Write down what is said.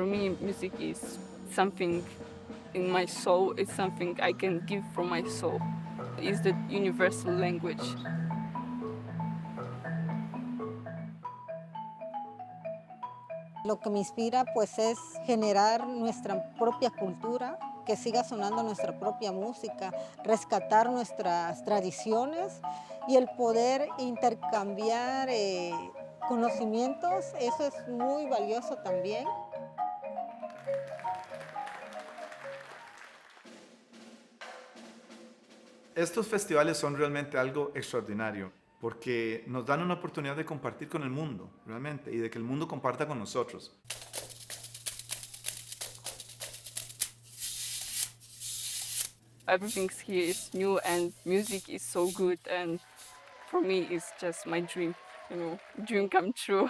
For me, music is something in my soul. It's something I can give from my soul. It's the universal language. Lo que me inspira pues es generar nuestra propia cultura, que siga sonando nuestra propia música, rescatar nuestras tradiciones y el poder intercambiar conocimientos, eso es muy valioso también. Estos festivales son realmente algo extraordinario porque nos dan una oportunidad de compartir con el mundo, realmente, y de que el mundo comparta con nosotros. Everything here is new and music is so good, and for me it's just my dream, dream come true.